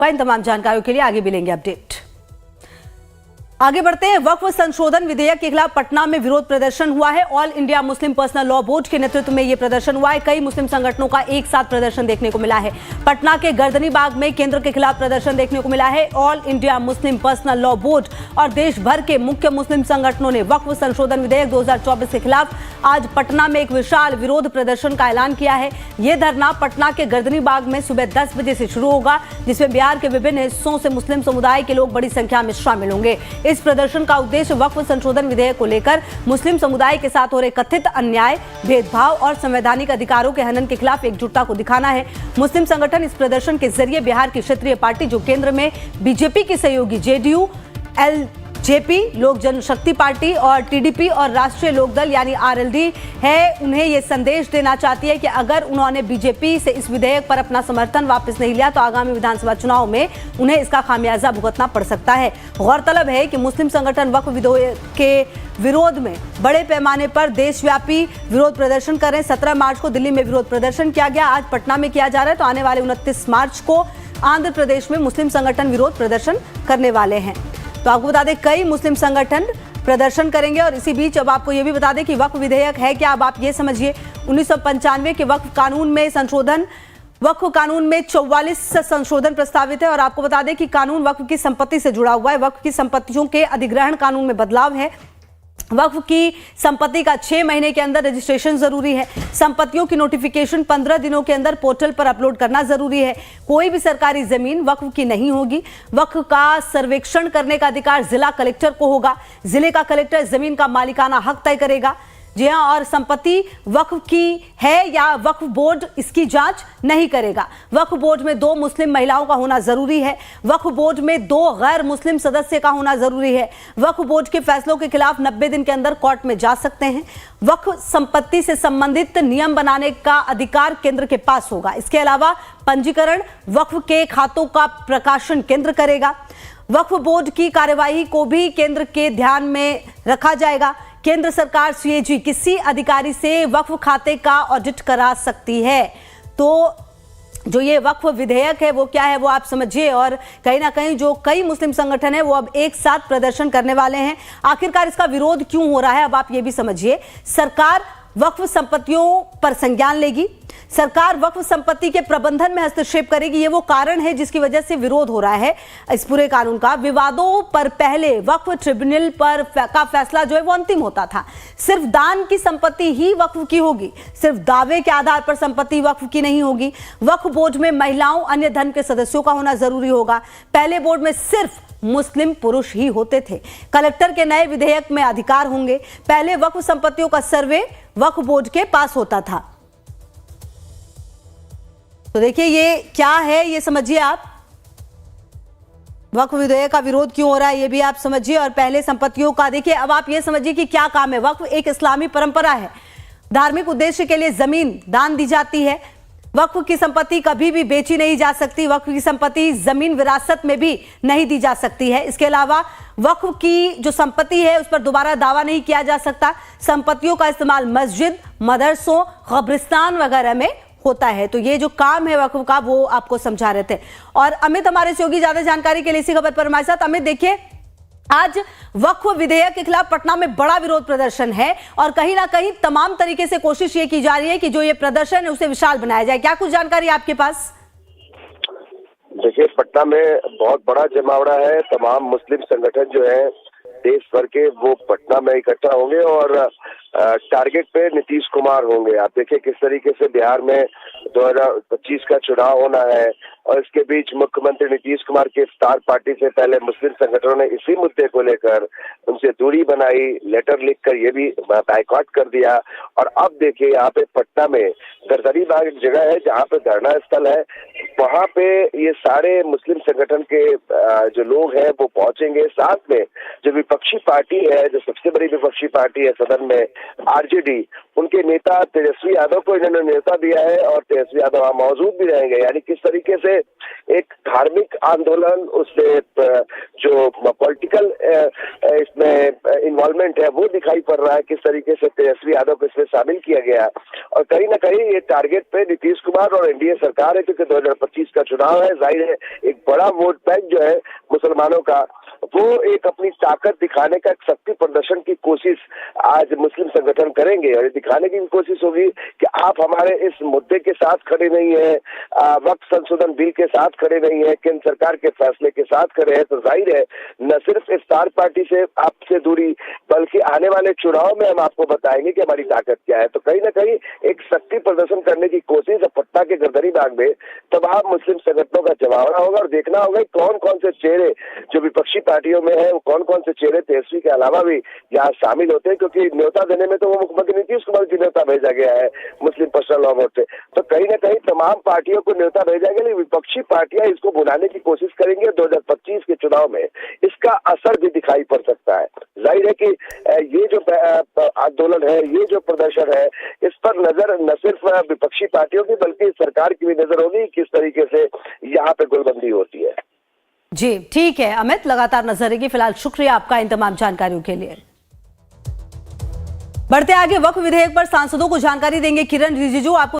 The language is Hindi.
इन तमाम जानकारियों के लिए आगे भी लेंगे अपडेट। आगे बढ़ते हैं। वक्फ संशोधन विधेयक के खिलाफ पटना में विरोध प्रदर्शन हुआ है। All India Muslim personal law board के नेतृत्व में यह प्रदर्शन हुआ है। कई मुस्लिम संगठनों का एक साथ प्रदर्शन देखने को मिला है। पटना के गर्दनी बाग में केंद्र के खिलाफ प्रदर्शन देखने को मिला है। All India Muslim personal law board और देश भर के मुख्य मुस्लिम संगठनों ने वक्फ संशोधन विधेयक 2024 के खिलाफ आज पटना में एक विशाल विरोध प्रदर्शन का ऐलान किया है। यह धरना पटना के गर्दनी बाग में सुबह 10 बजे से शुरू होगा, जिसमें बिहार के विभिन्न हिस्सों से मुस्लिम समुदाय के लोग बड़ी संख्या में शामिल होंगे। इस प्रदर्शन का उद्देश्य वक्फ संशोधन विधेयक को लेकर मुस्लिम समुदाय के साथ हो रहे कथित अन्याय, भेदभाव और संवैधानिक अधिकारों के हनन के खिलाफ एकजुटता को दिखाना है। मुस्लिम संगठन इस प्रदर्शन के जरिए बिहार की क्षेत्रीय पार्टी जो केंद्र में बीजेपी की सहयोगी जेडीयू, एलजेपी, लोक जनशक्ति पार्टी और टीडीपी और राष्ट्रीय लोकदल यानी आरएलडी है, उन्हें यह संदेश देना चाहती है कि अगर उन्होंने बीजेपी से इस विधेयक पर अपना समर्थन वापस नहीं लिया तो आगामी विधानसभा चुनाव में उन्हें इसका खामियाजा भुगतना पड़ सकता है। गौरतलब है कि मुस्लिम संगठन वक्फ विधेयक के विरोध में बड़े पैमाने पर देशव्यापी विरोध प्रदर्शन कर रहे हैं। 17 मार्च को दिल्ली में विरोध प्रदर्शन किया गया, आज पटना में किया जा रहा है, तो आने वाले 29 मार्च को आंध्र प्रदेश में मुस्लिम संगठन विरोध प्रदर्शन करने वाले हैं। तो आपको बता दें कई मुस्लिम संगठन प्रदर्शन करेंगे। और इसी बीच अब आपको यह भी बता दें कि वक्फ विधेयक है क्या। अब आप ये समझिए, 1995 के वक्फ कानून में संशोधन, वक्फ कानून में 44 संशोधन प्रस्तावित है। और आपको बता दें कि कानून वक्फ की संपत्ति से जुड़ा हुआ है। वक्फ की संपत्तियों के अधिग्रहण कानून में बदलाव है। वक्फ की संपत्ति का 6 महीने के अंदर रजिस्ट्रेशन जरूरी है। संपत्तियों की नोटिफिकेशन 15 दिनों के अंदर पोर्टल पर अपलोड करना जरूरी है। कोई भी सरकारी जमीन वक्फ की नहीं होगी। वक्फ का सर्वेक्षण करने का अधिकार जिला कलेक्टर को होगा। जिले का कलेक्टर जमीन का मालिकाना हक तय करेगा। जी हां, और संपत्ति वक्फ की है या वक्फ बोर्ड इसकी जांच नहीं करेगा। वक्फ बोर्ड में 2 मुस्लिम महिलाओं का होना जरूरी है। वक्फ बोर्ड में 2 गैर मुस्लिम सदस्य का होना जरूरी है। वक्फ बोर्ड के फैसलों के खिलाफ 90 दिन के अंदर कोर्ट में जा सकते हैं। वक्फ संपत्ति से संबंधित नियम बनाने का अधिकार केंद्र के पास होगा। इसके अलावा पंजीकरण, वक्फ के खातों का प्रकाशन केंद्र करेगा। वक्फ बोर्ड की कार्यवाही को भी केंद्र के ध्यान में रखा जाएगा। केंद्र सरकार सीएजी किसी अधिकारी से वक्फ खाते का ऑडिट करा सकती है। तो जो ये वक्फ विधेयक है वो क्या है वो आप समझिए। और कहीं ना कहीं जो कई मुस्लिम संगठन है वो अब एक साथ प्रदर्शन करने वाले हैं। आखिरकार इसका विरोध क्यों हो रहा है अब आप ये भी समझिए। सरकार वक्फ संपत्तियों पर संज्ञान लेगी। सरकार वक्फ संपत्ति के प्रबंधन में हस्तक्षेप करेगी। ये वो कारण है जिसकी वजह से विरोध हो रहा है इस पूरे कानून का। विवादों पर पहले वक्फ ट्रिब्यूनल पर का फैसला जो है वो अंतिम होता था। सिर्फ दान की संपत्ति ही वक्फ की होगी। सिर्फ दावे के आधार पर संपत्ति वक्फ की नहीं होगी। वक्फ बोर्ड में महिलाओं, अन्य धर्म के सदस्यों का होना जरूरी होगा। पहले बोर्ड में सिर्फ मुस्लिम पुरुष ही होते थे। कलेक्टर के नए विधेयक में अधिकार होंगे। पहले वक्फ संपत्तियों का सर्वे वक्फ बोर्ड के पास होता था। तो देखिए ये क्या है ये समझिए आप। वक्फ विधेयक का विरोध क्यों हो रहा है ये भी आप समझिए। और पहले संपत्तियों का देखिए, अब आप ये समझिए कि क्या काम है। वक्फ एक इस्लामी परंपरा है। धार्मिक उद्देश्य के लिए जमीन दान दी जाती है। वक्फ की संपत्ति कभी भी बेची नहीं जा सकती। वक्फ की संपत्ति जमीन विरासत में भी नहीं दी जा सकती है। इसके अलावा वक्फ की जो संपत्ति है उस पर दोबारा दावा नहीं किया जा सकता। संपत्तियों का इस्तेमाल मस्जिद, मदरसों, कब्रिस्तान वगैरह में होता है। तो ये जो काम है वक्फ का वो आपको समझा रहे थे। और अमित हमारे सहयोगी ज्यादा जानकारी के लिए इसी खबर पर हमारे साथ। अमित देखिए, आज वक्फ विधेयक के खिलाफ पटना में बड़ा विरोध प्रदर्शन है और कहीं ना कहीं तमाम तरीके से कोशिश ये की जा रही है कि जो ये प्रदर्शन है उसे विशाल बनाया जाए। क्या कुछ जानकारी आपके पास? देखिए, पटना में बहुत बड़ा जमावड़ा है। तमाम मुस्लिम संगठन जो है देश भर के वो पटना में इकट्ठा होंगे और टारगेट पे नीतीश कुमार होंगे। आप देखिए किस तरीके से बिहार में 2025 का चुनाव होना है और इसके बीच मुख्यमंत्री नीतीश कुमार के स्टार पार्टी से पहले मुस्लिम संगठनों ने इसी मुद्दे को लेकर उनसे दूरी बनाई, लेटर लिखकर ये भी बायकॉट कर दिया। और अब देखिए यहाँ पे पटना में गर्दनी बाग एक जगह है जहाँ पे धरना स्थल है। वहाँ पे ये सारे मुस्लिम संगठन के जो लोग हैं वो पहुंचेंगे। साथ में जो विपक्षी पार्टी है, जो सबसे बड़ी विपक्षी पार्टी है सदन में, आरजेडी, उनके नेता तेजस्वी यादव को इन्होंने न्योता दिया है और तेजस्वी यादव वहां मौजूद भी रहेंगे। यानी किस तरीके से एक धार्मिक आंदोलन, उससे जो पॉलिटिकल इसमें इन्वॉल्वमेंट है वो दिखाई पड़ रहा है, किस तरीके से तेजस्वी यादव को इसमें शामिल किया गया। और कहीं ना कहीं ये टारगेट पे नीतीश कुमार और एनडीए सरकार है, क्योंकि 2025 का चुनाव है। जाहिर है एक बड़ा वोट बैंक जो है मुसलमानों का, वो एक अपनी ताकत दिखाने का एक शक्ति प्रदर्शन की कोशिश आज मुस्लिम संगठन करेंगे। और ये दिखाने की भी कोशिश होगी कि आप हमारे इस मुद्दे के साथ खड़े नहीं है, वक्फ संशोधन बिल के साथ खड़े नहीं है, केंद्र सरकार के फैसले के साथ खड़े हैं, तो जाहिर है न सिर्फ स्टार पार्टी से आपसे दूरी, बल्कि आने वाले चुनाव में हम आपको बताएंगे कि हमारी ताकत क्या है। तो कहीं ना कहीं एक शक्ति प्रदर्शन करने की कोशिश पटना के गर्दनी बाग में तमाम मुस्लिम संगठनों का जमावड़ा होगा और देखना होगा कौन कौन से चेहरे जो विपक्षी पार्टियों में है, कौन कौन से चेहरे तेजस्वी के अलावा भी यहाँ शामिल होते हैं। क्योंकि न्योता देने में तो वो मुख्यमंत्री नीतीश कुमार की न्योता भेजा गया है मुस्लिम पर्सनल लॉ बोर्ड से, तो कहीं ना कहीं तमाम पार्टियों को न्योता भेजा गया, लेकिन विपक्षी पार्टियां इसको भुनाने की कोशिश करेंगे। 2025 के चुनाव में इसका असर भी दिखाई पड़ सकता है। जाहिर है कि ये जो आंदोलन है, ये जो प्रदर्शन है, इस पर नजर न सिर्फ विपक्षी पार्टियों की बल्कि सरकार की भी नजर होगी किस तरीके से यहाँ पे गोलबंदी होती है। जी ठीक है अमित, लगातार नजर रहेगी। फिलहाल शुक्रिया आपका इन तमाम जानकारियों के लिए। बढ़ते आगे, वक्फ विधेयक पर सांसदों को जानकारी देंगे किरण रिजिजू। आपको